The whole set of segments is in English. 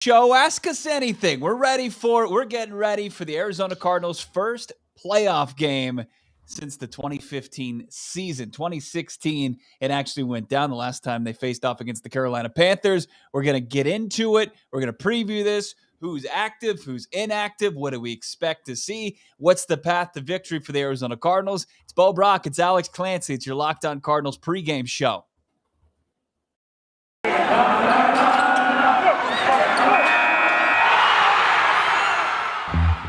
Show, ask us anything. We're getting ready for the Arizona Cardinals' first playoff game since the 2015 season. 2016, it actually went down the last time they faced off against the Carolina Panthers. We're going to get into it. We're going to preview this. Who's active? Who's inactive? What do we expect to see? What's the path to victory for the Arizona Cardinals? It's Bo Brock. It's Alex Clancy. It's your Locked On Cardinals pregame show.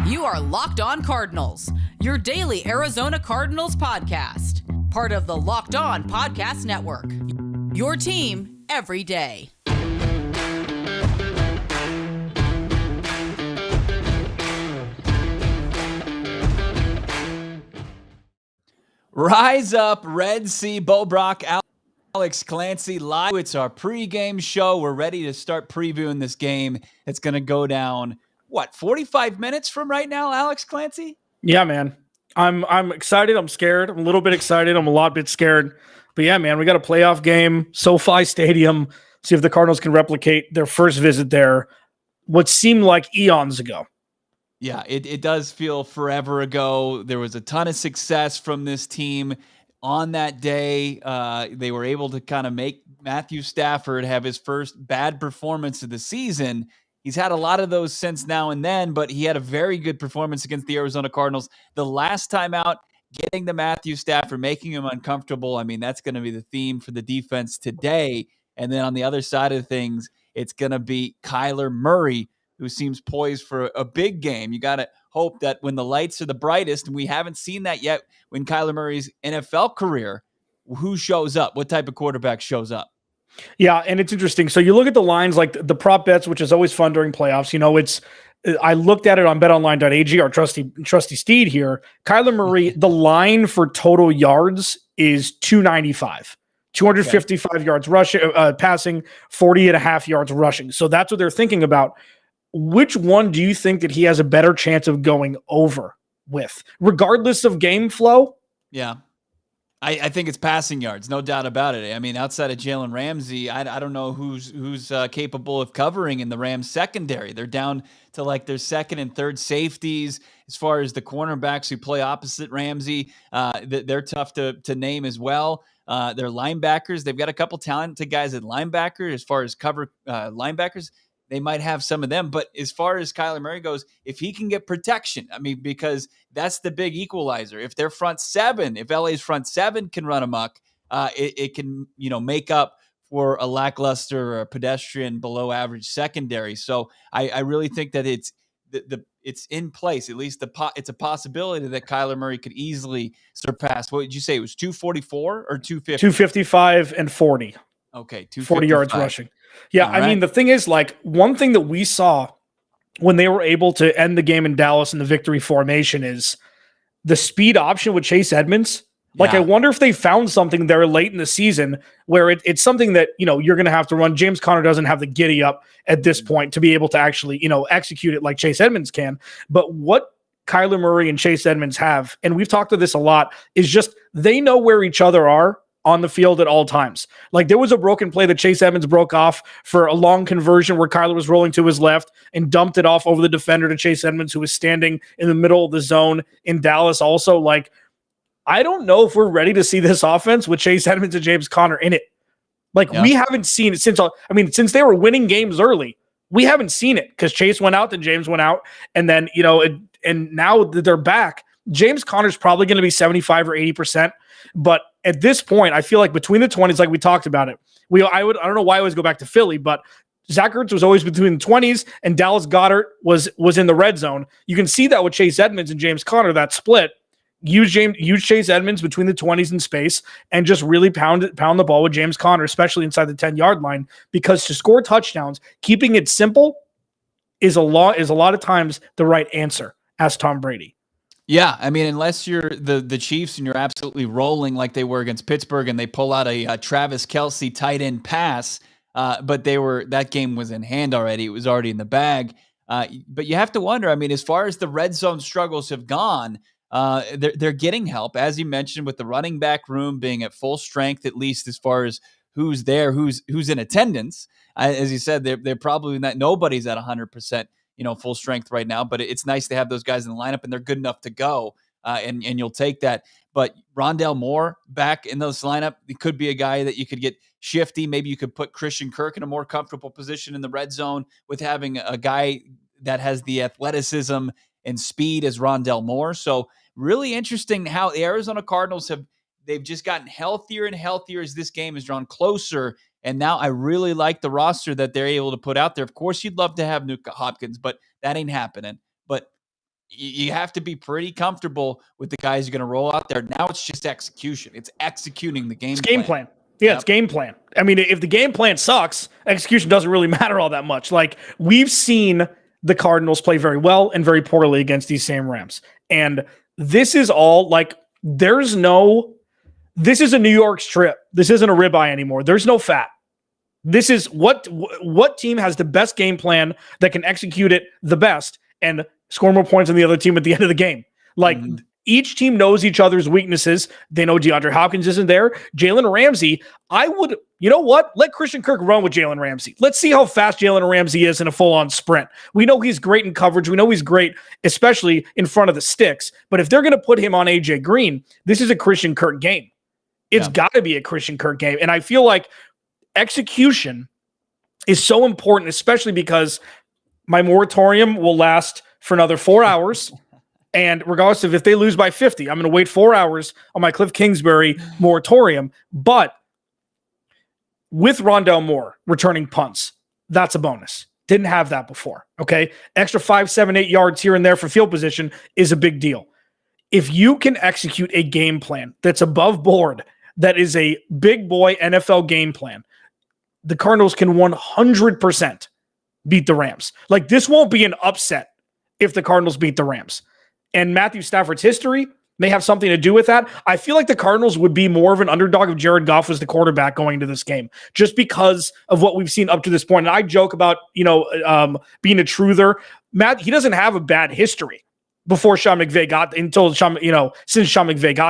You are Locked On Cardinals, your daily Arizona Cardinals podcast. Part of the Locked On Podcast Network, your team every day. Rise up, Red Sea, Bo Brock, Alex Clancy live. It's our pregame show. We're ready to start previewing this game. It's going to go down, 45 minutes from right now, Alex Clancy? Yeah, man. I'm excited. I'm scared. I'm a little bit excited. I'm a lot bit scared. But yeah, man, we got a playoff game, SoFi Stadium. See if the Cardinals can replicate their first visit there, what seemed like eons ago. Yeah, it does feel forever ago. There was a ton of success from this team on that day. They were able to kind of make Matthew Stafford have his first bad performance of the season. He's had a lot of those since now and then, but he had a very good performance against the Arizona Cardinals. The last time out, getting to Matthew Stafford, making him uncomfortable. I mean, that's going to be the theme for the defense today. And then on the other side of things, it's going to be Kyler Murray, who seems poised for a big game. You got to hope that when the lights are the brightest, and we haven't seen that yet in Kyler Murray's NFL career, who shows up? What type of quarterback shows up? Yeah, and it's interesting. So you look at the lines, like the prop bets, which is always fun during playoffs. You know, I looked at it on betonline.ag, our trusty steed here. Kyler Murray, the line for total yards is 295. 255 yards rushing, passing, 40.5 yards rushing. So that's what they're thinking about. Which one do you think that he has a better chance of going over with, regardless of game flow? Yeah. I think it's passing yards, no doubt about it. I mean, outside of Jalen Ramsey, I don't know who's capable of covering in the Rams secondary. They're down to like their second and third safeties. As far as the cornerbacks who play opposite Ramsey, they're tough to name as well. Their linebackers, they've got a couple talented guys at linebacker. As far as cover linebackers, they might have some of them. But as far as Kyler Murray goes, if he can get protection, I mean, because that's the big equalizer. If their front seven, if LA's front seven can run amok, it can, make up for a lackluster or pedestrian below average secondary. So I really think that it's in place. At least it's a possibility that Kyler Murray could easily surpass. What did you say? It was 244 or 250? 255 and 40. Okay, 40 yards rushing. Yeah, All right. I mean, the thing is, like, one thing that we saw when they were able to end the game in Dallas in the victory formation is the speed option with Chase Edmonds. Like, I wonder if they found something there late in the season where it's something that, you're going to have to run. James Conner doesn't have the giddy up at this point to be able to actually, execute it like Chase Edmonds can. But what Kyler Murray and Chase Edmonds have, and we've talked to this a lot, is just they know where each other are on the field at all times. Like, there was a broken play that Chase Edmonds broke off for a long conversion where Kyler was rolling to his left and dumped it off over the defender to Chase Edmonds, who was standing in the middle of the zone in Dallas. Also, like, I don't know if we're ready to see this offense with Chase Edmonds and James Conner in it. Like, we haven't seen it since they were winning games early. We haven't seen it because Chase went out, then James went out, and then, and now that they're back, James Conner's probably going to be 75 or 80%. But at this point, I feel like between the 20s, like we talked about it, I don't know why I always go back to Philly, but Zach Ertz was always between the 20s and Dallas Goedert was in the red zone. You can see that with Chase Edmonds and James Conner, that split. Use Chase Edmonds between the 20s in space and just really pound the ball with James Conner, especially inside the 10-yard line, because to score touchdowns, keeping it simple is a lot of times the right answer. Ask Tom Brady. Yeah, I mean, unless you're the Chiefs and you're absolutely rolling like they were against Pittsburgh and they pull out a Travis Kelce tight end pass, but that game was in hand already. It was already in the bag. But you have to wonder, I mean, as far as the red zone struggles have gone, they're getting help, as you mentioned, with the running back room being at full strength, at least as far as who's there, who's in attendance. As you said, they're probably not. Nobody's at 100%, full strength right now. But it's nice to have those guys in the lineup, and they're good enough to go. And you'll take that. But Rondale Moore back in those lineup, it could be a guy that you could get shifty. Maybe you could put Christian Kirk in a more comfortable position in the red zone with having a guy that has the athleticism and speed as Rondale Moore. So really interesting how the Arizona Cardinals they've just gotten healthier and healthier as this game has drawn closer. And now I really like the roster that they're able to put out there. Of course, you'd love to have Nuke Hopkins, but that ain't happening. But you have to be pretty comfortable with the guys you're going to roll out there. Now it's just execution. It's executing the game. It's game plan. Yeah, It's game plan. I mean, if the game plan sucks, execution doesn't really matter all that much. Like, we've seen the Cardinals play very well and very poorly against these same Rams. And this is all like, this is a New York strip. This isn't a ribeye anymore. There's no fat. This is what team has the best game plan that can execute it the best and score more points than the other team at the end of the game. Like, each team knows each other's weaknesses. They know DeAndre Hopkins isn't there. Jalen Ramsey, let Christian Kirk run with Jalen Ramsey. Let's see how fast Jalen Ramsey is in a full-on sprint. We know he's great in coverage. We know he's great, especially in front of the sticks. But if they're going to put him on A.J. Green, this is a Christian Kirk game. It's got to be a Christian Kirk game. And I feel like execution is so important, especially because my moratorium will last for another 4 hours. And regardless of if they lose by 50, I'm going to wait 4 hours on my Cliff Kingsbury moratorium. But with Rondale Moore returning punts, that's a bonus. Didn't have that before. Okay. Extra 5, 7, 8 yards here and there for field position is a big deal. If you can execute a game plan that's above board, that is a big boy NFL game plan, the Cardinals can 100% beat the Rams. Like, this won't be an upset if the Cardinals beat the Rams. And Matthew Stafford's history may have something to do with that. I feel like the Cardinals would be more of an underdog if Jared Goff was the quarterback going into this game, just because of what we've seen up to this point. And I joke about, being a truther. Matt, he doesn't have a bad history before since Sean McVay got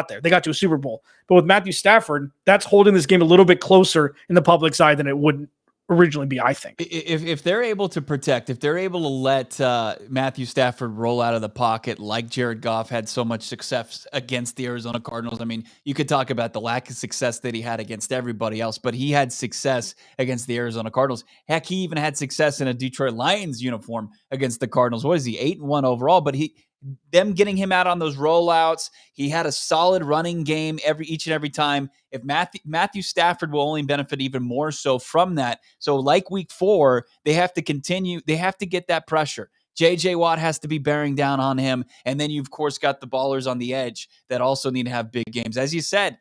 there. They got to a Super Bowl. But with Matthew Stafford, that's holding this game a little bit closer in the public's eye than it would originally be, I think. If they're able to protect, if they're able to let Matthew Stafford roll out of the pocket like Jared Goff had so much success against the Arizona Cardinals. I mean, you could talk about the lack of success that he had against everybody else, but he had success against the Arizona Cardinals. Heck, he even had success in a Detroit Lions uniform against the Cardinals. What is he, 8-1 overall? But them getting him out on those rollouts, he had a solid running game each and every time. If Matthew Stafford will only benefit even more so from that. So like week 4, they have to continue. They have to get that pressure. J.J. Watt has to be bearing down on him. And then you've, of course, got the ballers on the edge that also need to have big games. As you said,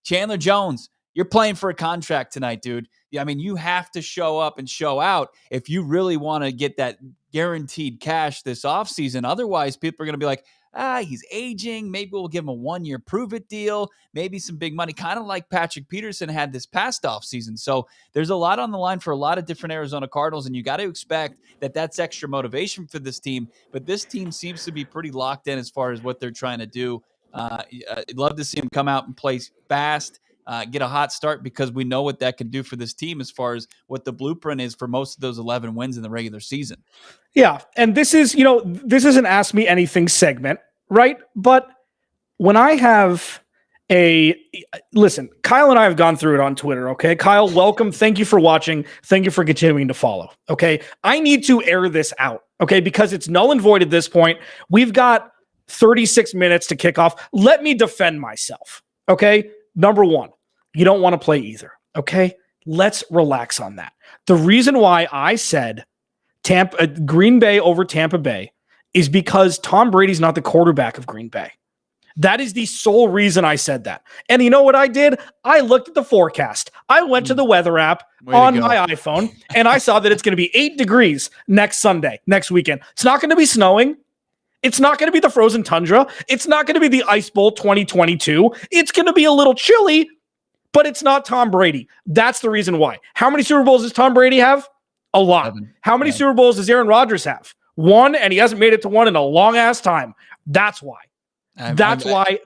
Chandler Jones, you're playing for a contract tonight, dude. I mean, you have to show up and show out if you really want to get that guaranteed cash this offseason. Otherwise, people are going to be like, he's aging. Maybe we'll give him a 1-year prove-it deal. Maybe some big money, kind of like Patrick Peterson had this past offseason. So there's a lot on the line for a lot of different Arizona Cardinals, and you got to expect that that's extra motivation for this team. But this team seems to be pretty locked in as far as what they're trying to do. I'd love to see him come out and play fast, get a hot start, because we know what that can do for this team as far as what the blueprint is for most of those 11 wins in the regular season. Yeah. And this is an Ask Me Anything segment, right? But when I have listen, Kyle and I have gone through it on Twitter. Okay. Kyle, welcome. Thank you for watching. Thank you for continuing to follow. Okay. I need to air this out. Okay. Because it's null and void at this point. We've got 36 minutes to kick off. Let me defend myself. Okay. Number one, you don't want to play either. Okay. Let's relax on that. The reason why I said Green Bay over Tampa Bay is because Tom Brady's not the quarterback of Green Bay. That is the sole reason I said that. And you know what I did? I looked at the forecast. I went to the weather app on my iPhone, and I saw that it's going to be 8 degrees next weekend. It's not going to be snowing. It's not going to be the frozen tundra. It's not going to be the Ice Bowl 2022. It's going to be a little chilly, but it's not Tom Brady. That's the reason why. How many Super Bowls does Tom Brady have? A lot. 7. How many Super Bowls does Aaron Rodgers have? 1, and he hasn't made it to 1 in a long-ass time. That's why. That's why.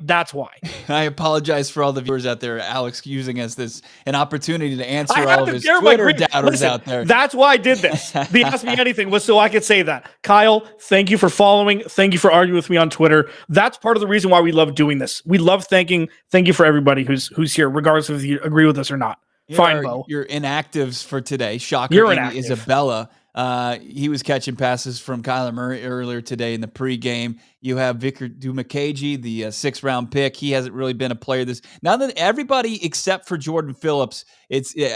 I apologize for all the viewers out there, Alex, using as an opportunity to answer I all have of to his share my Twitter grief. doubters Listen, out there. that's why I did this. The Ask Me Anything was so I could say that. Kyle, thank you for following. Thank you for arguing with me on Twitter. That's part of the reason why we love doing this. We love thank you for everybody who's here, regardless of if you agree with us or not. Fine, Bo. Your inactives for today. Shocker. You're Amy inactive. Isabella. He was catching passes from Kyler Murray earlier today in the pregame. You have Vicar Dumakaji, the 6th-round pick. He hasn't really been a player this. Now that everybody except for Jordan Phillips,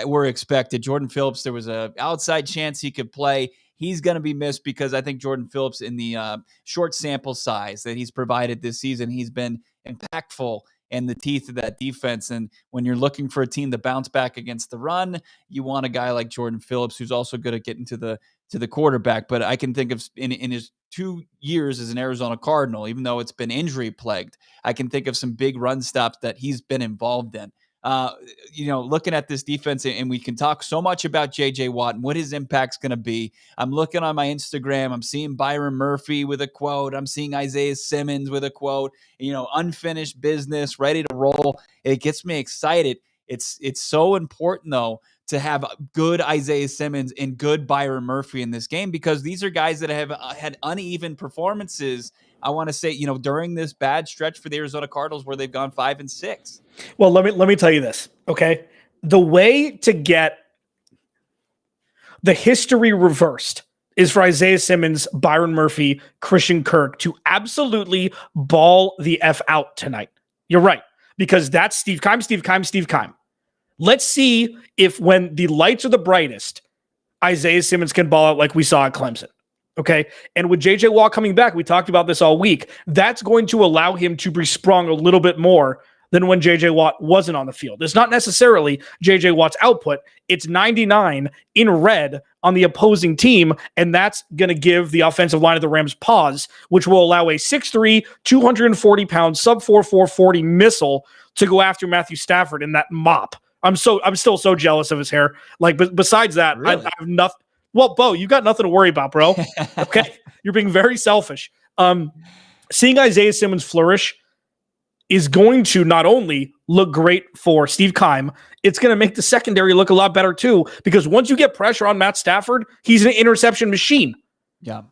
we're expected. Jordan Phillips, there was a outside chance he could play. He's going to be missed because I think Jordan Phillips, in the short sample size that he's provided this season, he's been impactful in the teeth of that defense. And when you're looking for a team to bounce back against the run, you want a guy like Jordan Phillips who's also good at getting to the quarterback. But I can think of in his 2 years as an Arizona Cardinal, even though it's been injury plagued, I can think of some big run stops that he's been involved in. Looking at this defense, and we can talk so much about J.J. Watt and what his impact's going to be. I'm looking on my Instagram. I'm seeing Byron Murphy with a quote. I'm seeing Isaiah Simmons with a quote. Unfinished business, ready to roll. It gets me excited. It's so important, though, to have good Isaiah Simmons and good Byron Murphy in this game, because these are guys that have had uneven performances. I want to say, during this bad stretch for the Arizona Cardinals where they've gone 5-6. Well, let me tell you this, okay? The way to get the history reversed is for Isaiah Simmons, Byron Murphy, Christian Kirk to absolutely ball the F out tonight. You're right, because that's Steve Keim. Let's see if when the lights are the brightest, Isaiah Simmons can ball out like we saw at Clemson. Okay. And with JJ Watt coming back, we talked about this all week. That's going to allow him to be sprung a little bit more than when JJ Watt wasn't on the field. It's not necessarily JJ Watt's output. It's 99 in red on the opposing team. And that's going to give the offensive line of the Rams pause, which will allow a 6'3", 240-pound, sub-4'4", 40 missile to go after Matthew Stafford in that mop. I'm still so jealous of his hair. But besides that, really? I have nothing. Well, Bo, you got nothing to worry about, bro. Okay. You're being very selfish. Seeing Isaiah Simmons flourish is going to not only look great for Steve Keim, it's going to make the secondary look a lot better too, because once you get pressure on Matt Stafford, he's an interception machine. Yeah.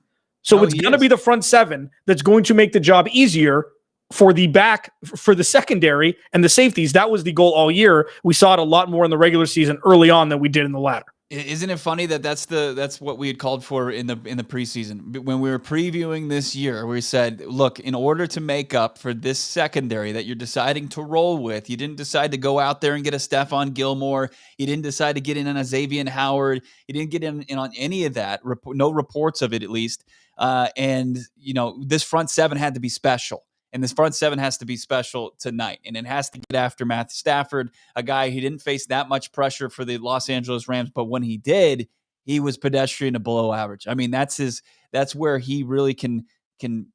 So it's going to be the front seven that's going to make the job easier for the secondary and the safeties. That was the goal all year. We saw it a lot more in the regular season early on than we did in the latter. Isn't it funny that's what we had called for in the preseason when we were previewing this year? We said, look, in order to make up for this secondary that you're deciding to roll with, you didn't decide to go out there and get a Stephon Gilmore. You didn't decide to get in on a Xavier Howard. You didn't get in on any of that. No reports of it, at least. This front seven had to be special. And this front seven has to be special tonight. And it has to get after Matthew Stafford, a guy who didn't face that much pressure for the Los Angeles Rams. But when he did, he was pedestrian to below average. I mean, that's where he really can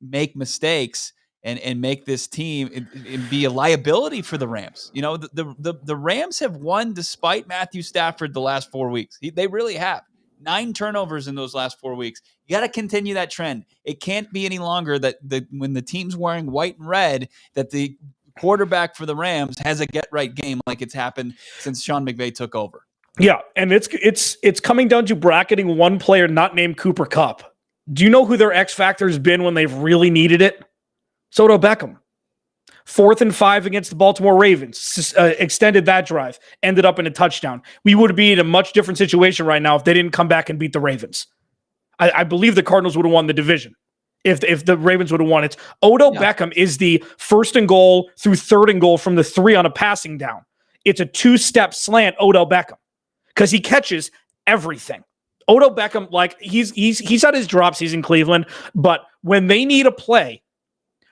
make mistakes and make this team and be a liability for the Rams. The Rams have won despite Matthew Stafford the last 4 weeks. They really have. 9 turnovers in those last 4 weeks. You got to continue that trend. It can't be any longer that when the team's wearing white and red, that the quarterback for the Rams has a get-right game like it's happened since Sean McVay took over. Yeah, and it's coming down to bracketing one player not named Cooper Kupp. Do you know who their X factor has been when they've really needed it? Odell Beckham. 4th and 5 against the Baltimore Ravens, extended that drive, ended up in a touchdown. We would be in a much different situation right now if they didn't come back and beat the Ravens. I believe the Cardinals would have won the division if the Ravens would have won it. Odell Beckham is the 1st and goal through 3rd and goal from the 3 on a passing down. It's a 2-step slant, Odell Beckham, because he catches everything. Odell Beckham, he's had his drops. He's in Cleveland, but when they need a play,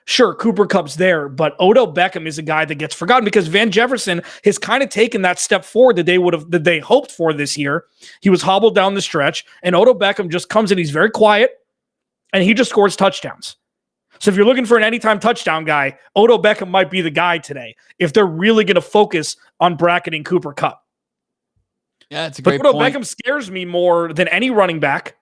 sure, Cooper Kupp's there, but Odell Beckham is a guy that gets forgotten because Van Jefferson has kind of taken that step forward that they hoped for this year. He was hobbled down the stretch, and Odell Beckham just comes in. He's very quiet, and he just scores touchdowns. So if you're looking for an anytime touchdown guy, Odell Beckham might be the guy today if they're really going to focus on bracketing Cooper Kupp. Yeah, it's a great point. But Odell Beckham scares me more than any running back.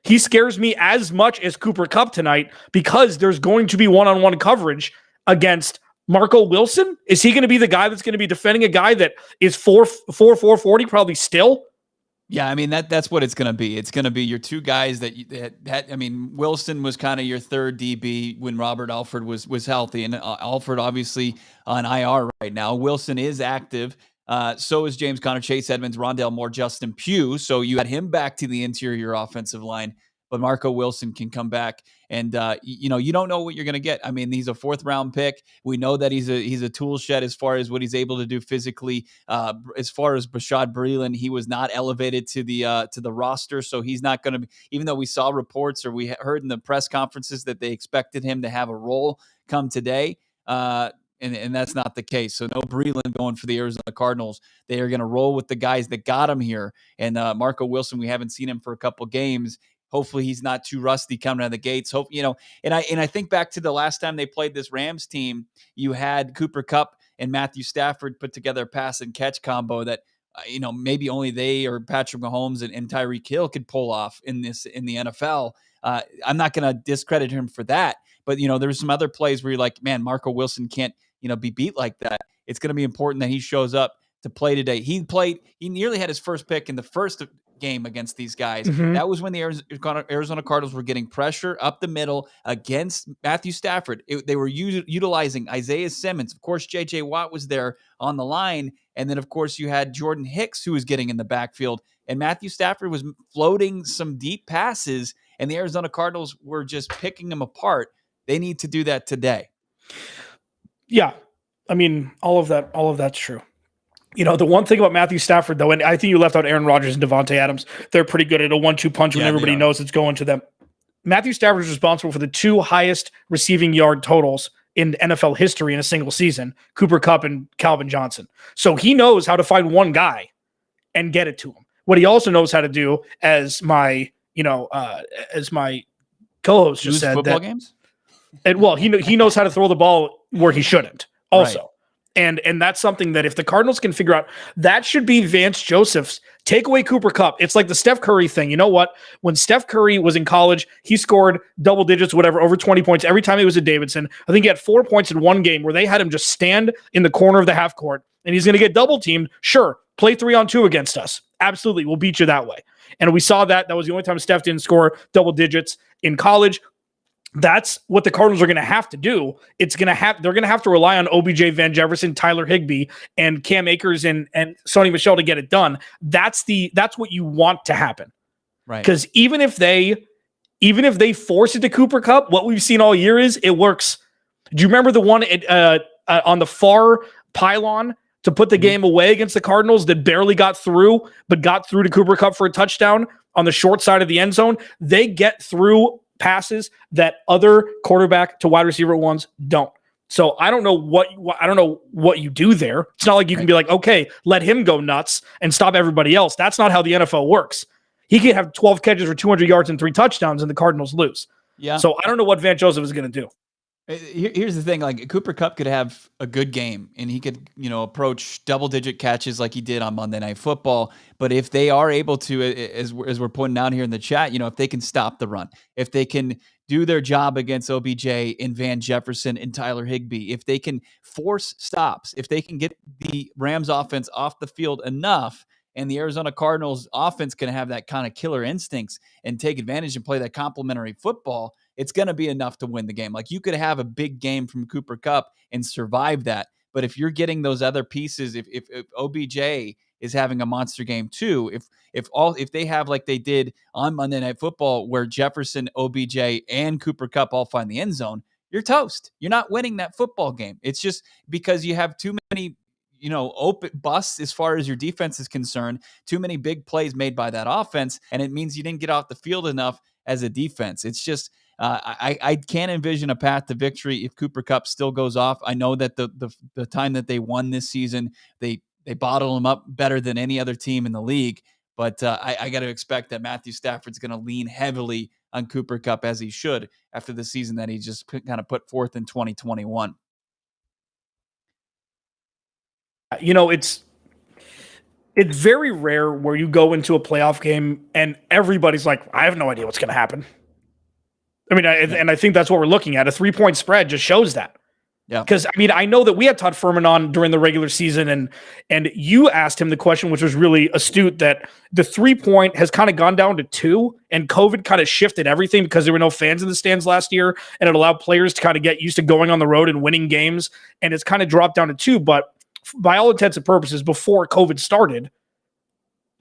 He scares me as much as Cooper Kupp tonight because there's going to be one-on-one coverage against Marco Wilson. Is he going to be the guy that's going to be defending a guy that is 4.40 probably still? Yeah, I mean that's what it's going to be. It's going to be your two guys that I mean, Wilson was kind of your third DB when Robert Alford was healthy, and Alford obviously on IR right now. Wilson is active. So is James Conner, Chase Edmonds, Rondale Moore, Justin Pugh. So you had him back to the interior offensive line, but Marco Wilson can come back, and you don't know what you're going to get. I mean, he's a 4th round pick. We know that he's a tool shed as far as what he's able to do physically. As far as Bashad Breeland, he was not elevated to the roster, so he's not going to be. Even though we saw reports or we heard in the press conferences that they expected him to have a role come today. And that's not the case. So no Breeland going for the Arizona Cardinals. They are going to roll with the guys that got him here. And Marco Wilson, we haven't seen him for a couple games. Hopefully he's not too rusty coming out of the gates. And I think back to the last time they played this Rams team, you had Cooper Kupp and Matthew Stafford put together a pass and catch combo that maybe only they or Patrick Mahomes and Tyreek Hill could pull off in the NFL. I'm not going to discredit him for that, but there's some other plays where you're like, man, Marco Wilson can't be beat like that. It's going to be important that he shows up to play today. He nearly had his first pick in the first game against these guys. Mm-hmm. That was when the Arizona Cardinals were getting pressure up the middle against Matthew Stafford. They were utilizing Isaiah Simmons. Of course, J.J. Watt was there on the line. And then, of course, you had Jordan Hicks, who was getting in the backfield. And Matthew Stafford was floating some deep passes, and the Arizona Cardinals were just picking them apart. They need to do that today. Yeah. I mean, all of that's true. The one thing about Matthew Stafford, though, and I think you left out Aaron Rodgers and Devontae Adams, they're pretty good at a 1-2 punch when everybody knows it's going to them. Matthew Stafford is responsible for the 2 highest receiving yard totals in NFL history in a single season, Cooper Kupp and Calvin Johnson. So he knows how to find one guy and get it to him. What he also knows how to do, as my co-host just said, football games? He knows how to throw the ball where he shouldn't also. Right. And that's something that if the Cardinals can figure out, that should be Vance Joseph's take away Cooper Kupp. It's like the Steph Curry thing. You know what? When Steph Curry was in college, he scored double digits, whatever, over 20 points every time he was at Davidson. I think he had 4 points in one game where they had him just stand in the corner of the half court and he's going to get double teamed. Sure. Play 3-on-2 against us. Absolutely. We'll beat you that way. And we saw that. That was the only time Steph didn't score double digits in college. That's what the Cardinals are going to have to do. They're going to have to rely on OBJ, Van Jefferson, Tyler Higbee, and Cam Akers and Sony Michel to get it done. That's what you want to happen. Right. Because even if they force it to Cooper Kupp, what we've seen all year is it works. Do you remember the one on the far pylon to put the game away against the Cardinals that barely got through, but got through to Cooper Kupp for a touchdown on the short side of the end zone? They get through passes that other quarterback to wide receiver ones don't. So I don't know what you do there. It's not like you can be like, okay, let him go nuts and stop everybody else. That's not how the NFL works. He could have 12 catches for 200 yards and 3 touchdowns and the Cardinals lose. Yeah. So I don't know what Vance Joseph is going to do. Here's the thing, like Cooper Kupp could have a good game and he could, approach double-digit catches like he did on Monday Night Football. But if they are able to, as we're pointing out here in the chat, if they can stop the run, if they can do their job against OBJ and Van Jefferson and Tyler Higbee, if they can force stops, if they can get the Rams offense off the field enough, and the Arizona Cardinals offense can have that kind of killer instincts and take advantage and play that complementary football, it's going to be enough to win the game. Like you could have a big game from Cooper Kupp and survive that. But if you're getting those other pieces, if OBJ is having a monster game too, if they have like they did on Monday Night Football where Jefferson, OBJ, and Cooper Kupp all find the end zone, you're toast. You're not winning that football game. It's just because you have too many open busts as far as your defense is concerned, too many big plays made by that offense, and it means you didn't get off the field enough as a defense. It's just I can't envision a path to victory if Cooper Kupp still goes off. I know that the time that they won this season, they bottle him up better than any other team in the league, but I got to expect that Matthew Stafford's going to lean heavily on Cooper Kupp as he should after the season that he just kind of put forth in 2021. It's It's very rare where you go into a playoff game and everybody's like, I have no idea what's going to happen. I mean, and I think that's what we're looking at. A 3-point spread just shows that. Yeah. Because I mean, I know that we had Todd Furman on during the regular season, and you asked him the question, which was really astute, that the 3-point has kind of gone down to 2, and COVID kind of shifted everything because there were no fans in the stands last year, and it allowed players to kind of get used to going on the road and winning games, and it's kind of dropped down to 2. But by all intents and purposes, before COVID started,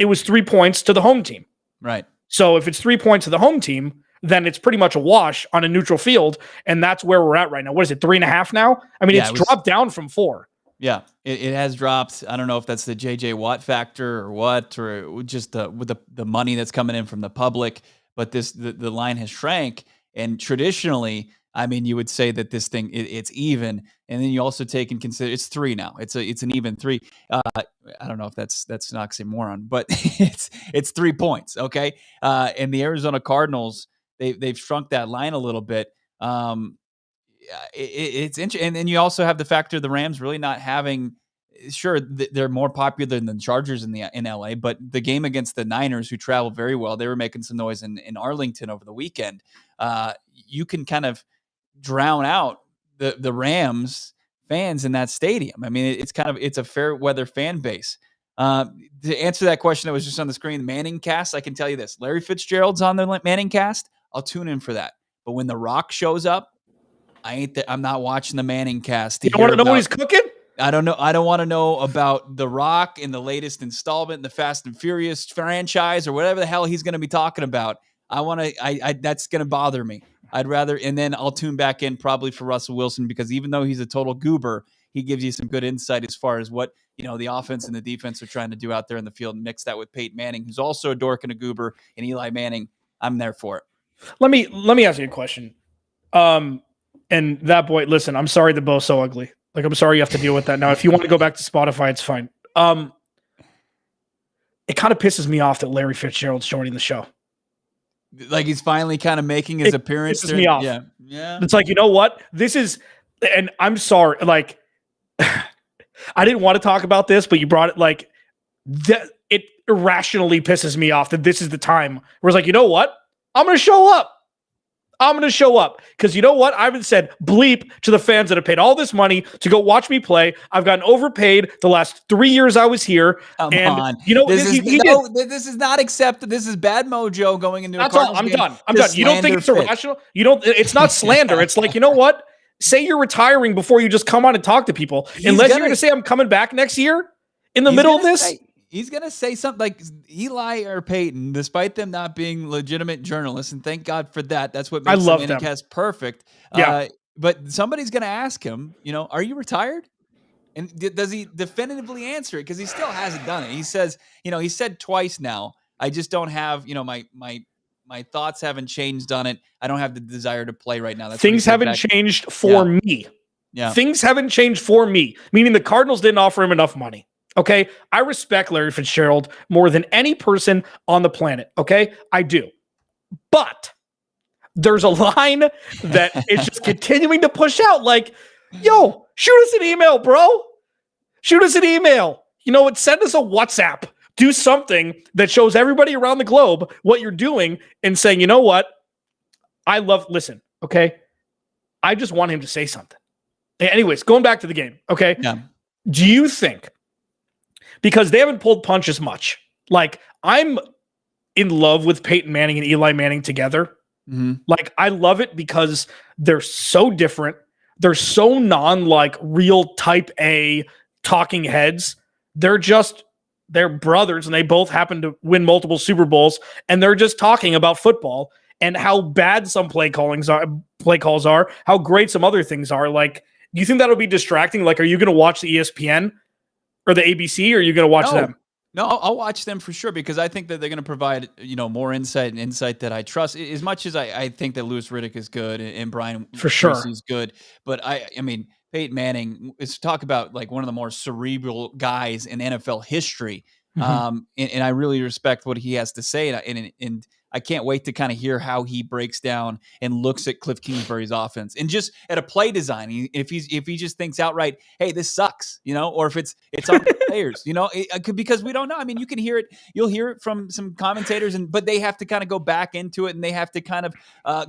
it was 3 points to the home team. Right. So if it's 3 points to the home team, then it's pretty much a wash on a neutral field. And that's where we're at right now. What is it, 3.5 now? I mean, it's dropped down from 4. Yeah, it has dropped. I don't know if that's the JJ Watt factor or what, or just with the money that's coming in from the public, but the line has shrank. And traditionally, I mean, you would say that this thing it's even, and then you also take in consider it's 3 now. It's an even 3. I don't know if that's an oxymoron, but it's 3 points. Okay, and the Arizona Cardinals, they've shrunk that line a little bit. It's interesting, and then you also have the factor of the Rams really not having. Sure, they're more popular than the Chargers in LA, but the game against the Niners, who travel very well, they were making some noise in Arlington over the weekend. You can kind of drown out the Rams fans in that stadium. I mean, it's a fair weather fan base. To answer that question that was just on the screen, Manning cast, I can tell you this: Larry Fitzgerald's on the Manning cast. I'll tune in for that. But when The Rock shows up, I'm not watching the Manning cast. You don't want to know what he's cooking? I don't know. I don't want to know about The Rock in the latest installment in the Fast and Furious franchise or whatever the hell he's going to be talking about. That's going to bother me. I'd rather, and then I'll tune back in probably for Russell Wilson, because even though he's a total goober, he gives you some good insight as far as what, the offense and the defense are trying to do out there in the field, and mix that with Peyton Manning, who's also a dork and a goober, and Eli Manning. I'm there for it. Let me ask you a question. And that boy, listen, I'm sorry the bow's so ugly. Like, I'm sorry you have to deal with that now. If you want to go back to Spotify, it's fine. It kind of pisses me off that Larry Fitzgerald's joining the show. Like, he's finally kind of making his appearance. Pisses me off. Yeah. It's like, you know what? This is, and I'm sorry, like, I didn't want to talk about this, but you brought it, like, it irrationally pisses me off that this is the time where it's like, you know what? I'm going to show up. Because you know what? I haven't said bleep to the fans that have paid all this money to go watch me play. I've gotten overpaid the last 3 years I was here. Come on. This is not accepted. This is bad mojo going into That's all. I'm done. You don't think it's irrational? It's not slander. It's like, you know what? Say you're retiring before you just come on and talk to people. Unless you're going to say I'm coming back next year in the middle of this. He's going to say something like Eli or Peyton, despite them not being legitimate journalists, and thank God for that. That's what makes the Manicast perfect. Yeah. But somebody's going to ask him, are you retired? And does he definitively answer it? Because he still hasn't done it. He says, he said twice now, I just don't have, my thoughts haven't changed on it. I don't have the desire to play right now. Things haven't changed for me. Yeah. Things haven't changed for me, meaning the Cardinals didn't offer him enough money. Okay, I respect Larry Fitzgerald more than any person on the planet. Okay, I do. But there's a line that is just continuing to push out. Like, yo, shoot us an email, bro. Shoot us an email. You know what? Send us a WhatsApp. Do something that shows everybody around the globe what you're doing and saying, you know what? Listen, okay? I just want him to say something. Anyways, going back to the game, okay? Yeah. Do you think, because they haven't pulled punches much, like, I'm in love with Peyton Manning and Eli Manning together. Mm-hmm. Like, I love it because they're so different. They're so like real type A talking heads. They're brothers, and they both happen to win multiple Super Bowls, and they're just talking about football and how bad some play calls are, how great some other things are. Like, do you think that'll be distracting? Like, are you going to watch the ESPN or the ABC, or are you going to watch them? No, I'll watch them for sure, because I think that they're going to provide, more insight that I trust. As much as I think that Louis Riddick is good and Brian for sure is good, but I mean, Peyton Manning is talk about like one of the more cerebral guys in NFL history. Mm-hmm. And I really respect what he has to say. And I can't wait to kind of hear how he breaks down and looks at Cliff Kingsbury's offense and just at a play design. If he just thinks outright, hey, this sucks, or if it's on the players, because we don't know. I mean, you can hear it. You'll hear it from some commentators, but they have to kind of go back into it and they have to kind of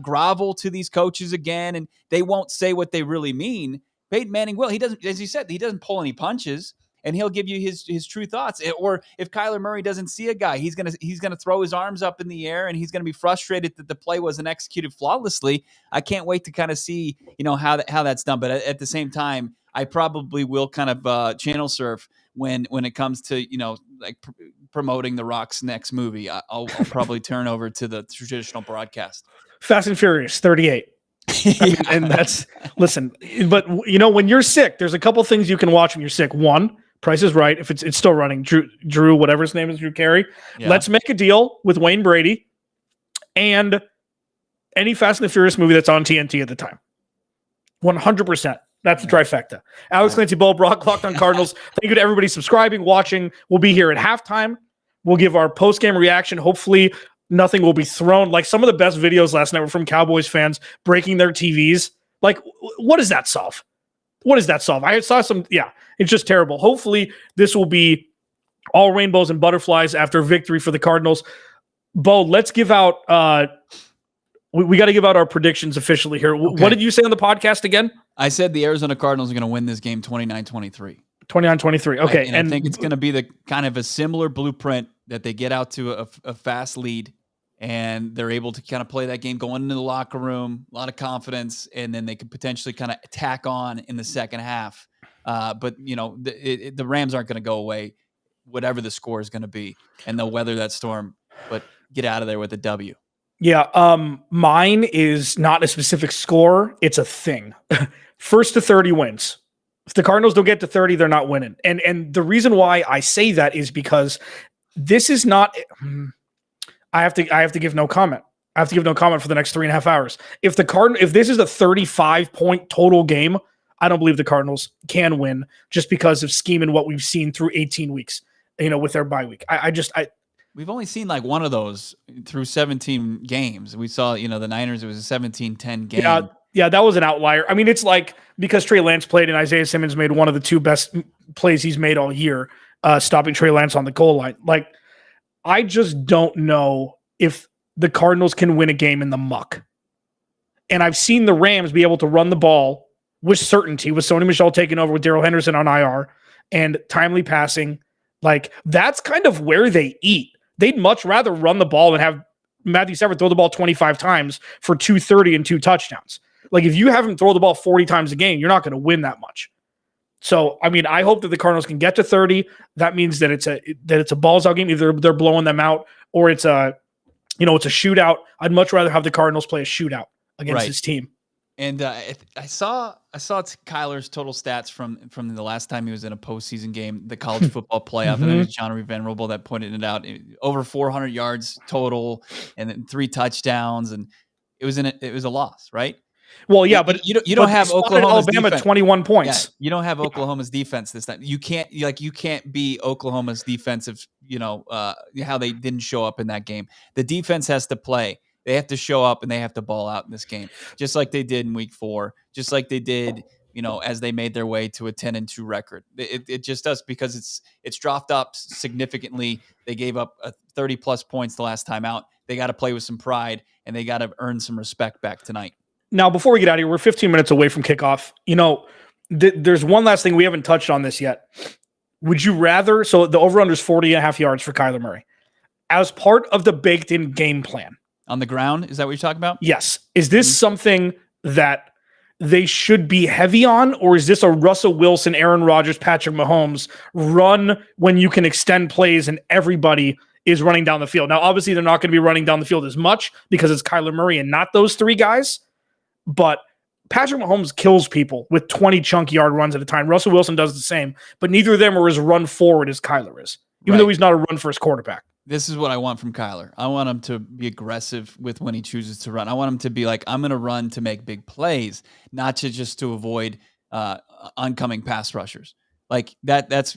grovel to these coaches again, and they won't say what they really mean. Peyton Manning will. He doesn't, as you said, he doesn't pull any punches. And he'll give you his true thoughts. Or if Kyler Murray doesn't see a guy, he's gonna throw his arms up in the air and he's gonna be frustrated that the play wasn't executed flawlessly. I can't wait to kind of see how that's done. But at the same time, I probably will kind of channel surf when it comes to promoting The Rock's next movie. I'll probably turn over to the traditional broadcast. Fast and Furious 38. And that's listen. But when you're sick, there's a couple things you can watch when you're sick. One, Price is Right. If it's still running, Drew, whatever his name is, Drew Carey. Yeah. Let's make a deal with Wayne Brady and any Fast and the Furious movie that's on TNT at the time. 100%. That's the trifecta. Alex Clancy, Bo, Brock, Locked on Cardinals. Thank you to everybody subscribing, watching. We'll be here at halftime. We'll give our post-game reaction. Hopefully, nothing will be thrown. Like some of the best videos last night were from Cowboys fans breaking their TVs. Like, what does that solve? What does that solve? I saw some, it's just terrible. Hopefully, this will be all rainbows and butterflies after victory for the Cardinals. Bo, let's give out, we got to give out our predictions officially here. Okay. What did you say on the podcast again? I said the Arizona Cardinals are going to win this game 29-23. 29-23. Okay. And I think it's going to be the kind of a similar blueprint that they get out to a fast lead and they're able to kind of play that game going into the locker room, a lot of confidence, and then they could potentially kind of tack on in the second half. But, the Rams aren't going to go away, whatever the score is going to be, and they'll weather that storm, but get out of there with a W. Yeah, mine is not a specific score. It's a thing. First to 30 wins. If the Cardinals don't get to 30, they're not winning. And the reason why I say that is because this is not... I have to give no comment. I have to give no comment for the next 3.5 hours. If this is a 35-point total game, I don't believe the Cardinals can win just because of scheme and what we've seen through 18 weeks, with their bye week. We've only seen like one of those through 17 games. We saw, the Niners, it was a 17-10 game. Yeah, that was an outlier. I mean, it's like because Trey Lance played and Isaiah Simmons made one of the two best plays he's made all year, stopping Trey Lance on the goal line. Like, I just don't know if the Cardinals can win a game in the muck. And I've seen the Rams be able to run the ball with certainty, with Sony Michel taking over with Darrell Henderson on IR and timely passing. Like, that's kind of where they eat. They'd much rather run the ball and have Matthew Stafford throw the ball 25 times for 230 and 2 touchdowns. Like, if you have him throw the ball 40 times a game, you're not going to win that much. So, I mean, I hope that the Cardinals can get to 30. That means that it's a balls out game. Either they're blowing them out or it's a shootout. I'd much rather have the Cardinals play a shootout against his team. And I saw Kyler's total stats from the last time he was in a postseason game, the college football playoff, and then it was John Venerable that pointed it out. Over 400 yards total, and then 3 touchdowns, and it was a loss, right? Well, yeah, but you don't have Oklahoma's Alabama defense. 21 points. Yeah, you don't have Oklahoma's defense this time. You can't be Oklahoma's defensive. How they didn't show up in that game. The defense has to play. They have to show up and they have to ball out in this game, just like they did in Week 4, just like they did, as they made their way to a 10-2 record. It just does, because it's dropped up significantly. They gave up 30+ points the last time out. They got to play with some pride and they got to earn some respect back tonight. Now, before we get out of here, we're 15 minutes away from kickoff. There's one last thing we haven't touched on this yet. Would you rather, so the over-under is 40.5 yards for Kyler Murray. As part of the baked-in game plan. On the ground, is that what you're talking about? Yes. Is this something that they should be heavy on, or is this a Russell Wilson, Aaron Rodgers, Patrick Mahomes run when you can extend plays and everybody is running down the field? Now, obviously, they're not going to be running down the field as much because it's Kyler Murray and not those 3 guys, but Patrick Mahomes kills people with 20 chunky yard runs at a time. Russell Wilson does the same, but neither of them are as run forward as Kyler is, even though he's not a run first quarterback. This is what I want from Kyler. I want him to be aggressive with when he chooses to run. I want him to be like, I'm going to run to make big plays, not just to avoid oncoming pass rushers. Like that's,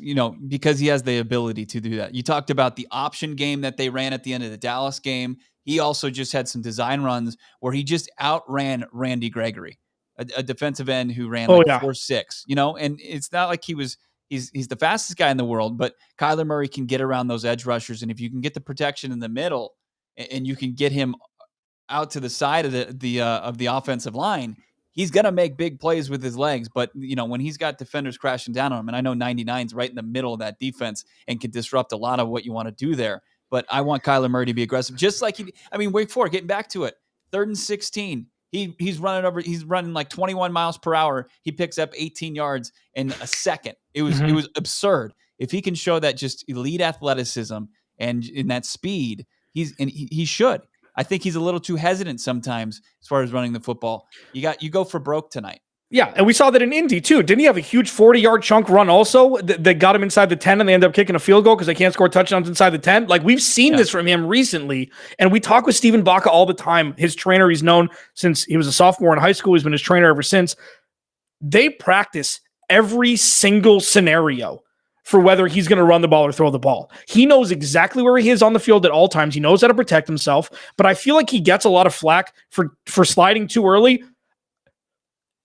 because he has the ability to do that. You talked about the option game that they ran at the end of the Dallas game. He also just had some design runs where he just outran Randy Gregory, a defensive end who ran Oh like yeah. 4.6, and it's not like he's the fastest guy in the world, but Kyler Murray can get around those edge rushers. And if you can get the protection in the middle and you can get him out to the side of the offensive line, he's going to make big plays with his legs. But, when he's got defenders crashing down on him, and I know 99's right in the middle of that defense and can disrupt a lot of what you want to do there. But I want Kyler Murray to be aggressive, just like Wake Forest, getting back to it, 3rd and 16. He's running like 21 miles per hour. He picks up 18 yards in a second. It was absurd. If he can show that just elite athleticism and in that speed, he should. I think he's a little too hesitant sometimes as far as running the football. You go for broke tonight. Yeah, and we saw that in Indy too. Didn't he have a huge 40-yard chunk run also that got him inside the 10 and they end up kicking a field goal because they can't score touchdowns inside the 10? Like, we've seen this from him recently, and we talk with Steven Baca all the time. His trainer, he's known since he was a sophomore in high school. He's been his trainer ever since. They practice every single scenario for whether he's going to run the ball or throw the ball. He knows exactly where he is on the field at all times. He knows how to protect himself, but I feel like he gets a lot of flack for sliding too early.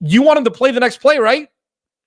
You want him to play the next play, right?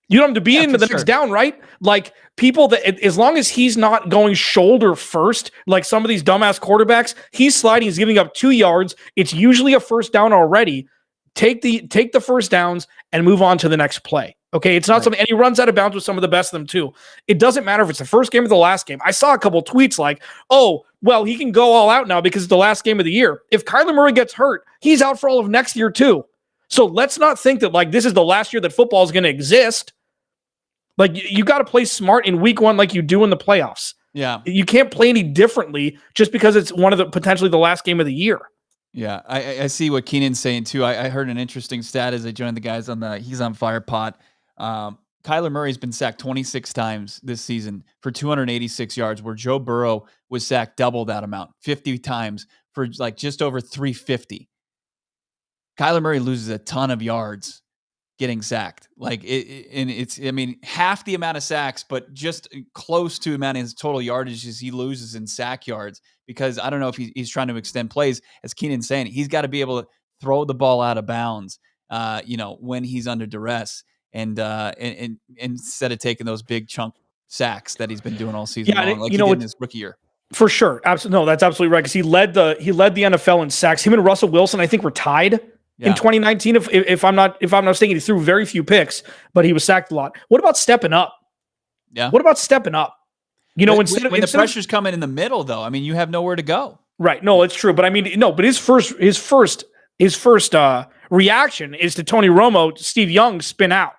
You want him to be into the next down, right? Like, people that, as long as he's not going shoulder first, like some of these dumbass quarterbacks, he's sliding, he's giving up 2 yards. It's usually a first down already. Take the first downs and move on to the next play. Okay, it's not something, and he runs out of bounds with some of the best of them too. It doesn't matter if it's the first game or the last game. I saw a couple tweets like, "Oh, well, he can go all out now because it's the last game of the year." If Kyler Murray gets hurt, he's out for all of next year too. So let's not think that like this is the last year that football is going to exist. Like, you got to play smart in week 1 like you do in the playoffs. Yeah, you can't play any differently just because it's one of the potentially the last game of the year. Yeah, I see what Keenan's saying too. I heard an interesting stat as I joined the guys on the He's on Fire pod. Kyler Murray's been sacked 26 times this season for 286 yards, where Joe Burrow was sacked double that amount, 50 times for like just over 350. Kyler Murray loses a ton of yards getting sacked. Like it's half the amount of sacks, but just close to the amount of his total yardage as he loses in sack yards, because I don't know if he's trying to extend plays. As Keenan's saying, he's got to be able to throw the ball out of bounds, when he's under duress, and instead of taking those big chunk sacks that he's been doing all season long, like he did in his rookie year. For sure. Absolutely. No, that's absolutely right. Because he led the NFL in sacks. Him and Russell Wilson, I think, were tied in 2019. If I'm not mistaken, he threw very few picks, but he was sacked a lot. What about stepping up? Yeah. What about stefirst up? When the pressure's coming in the middle, though, you have nowhere to go. Right. No, it's true. But but his first reaction is to Tony Romo, Steve Young spin out.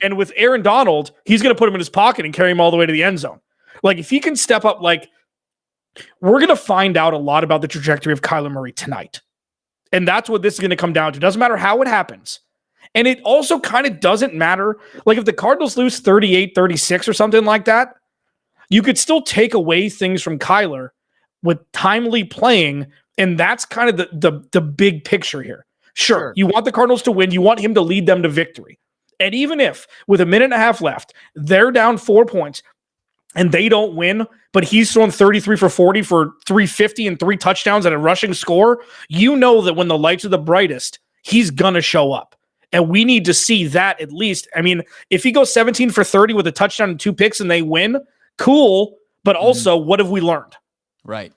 And with Aaron Donald, he's going to put him in his pocket and carry him all the way to the end zone. Like, if he can step up, like, we're going to find out a lot about the trajectory of Kyler Murray tonight. And that's what this is going to come down to. It doesn't matter how it happens. And it also kind of doesn't matter. Like, if the Cardinals lose 38-36 or something like that, you could still take away things from Kyler with timely playing. And that's kind of the big picture here. Sure, you want the Cardinals to win. You want him to lead them to victory. And even if, with a minute and a half left, they're down 4 points and they don't win, but he's thrown 33 for 40 for 350 and 3 touchdowns and a rushing score, you know that when the lights are the brightest, he's going to show up. And we need to see that at least. If he goes 17 for 30 with a touchdown and 2 picks and they win, cool. But also, what have we learned? Right.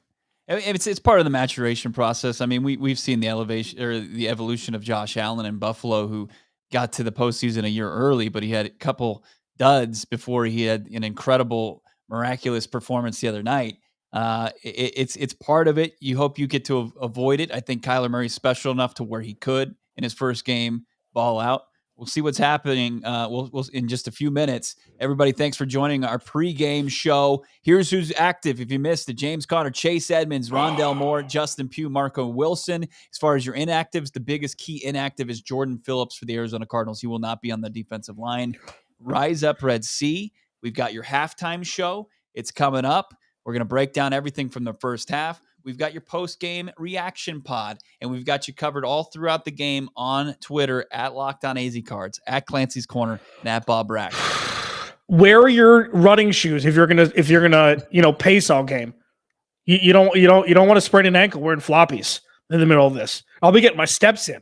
It's part of the maturation process. We've seen the elevation or the evolution of Josh Allen in Buffalo, who got to the postseason a year early, but he had a couple duds before he had an incredible, miraculous performance the other night. It's part of it. You hope you get to avoid it. I think Kyler Murray's special enough to where he could, in his first game, ball out. We'll see what's happening. We'll in just a few minutes. Everybody, thanks for joining our pregame show. Here's who's active. If you missed it: James Conner, Chase Edmonds, Rondell Moore, Justin Pugh, Marco Wilson. As far as your inactives, the biggest key inactive is Jordan Phillips for the Arizona Cardinals. He will not be on the defensive line. Rise up, Red Sea. We've got your halftime show. It's coming up. We're going to break down everything from the first half. We've got your post-game reaction pod, and we've got you covered all throughout the game on Twitter at LockedOnAZCards, at Clancy's Corner, and at Bob Brack. wear your running shoes if you're gonna pace all game. You don't want to sprain an ankle wearing floppies in the middle of this. I'll be getting my steps in.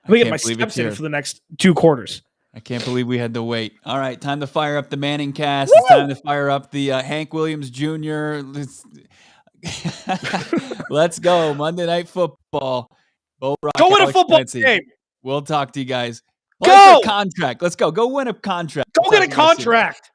I'll be getting my steps in for the next 2 quarters. I can't believe we had to wait. All right, time to fire up the Manning cast. Woo! It's time to fire up the Hank Williams Jr. Let's go. Monday Night Football. Go win a football game. We'll talk to you guys. Go! For a contract. Let's go. Go win a contract. Go get a contract.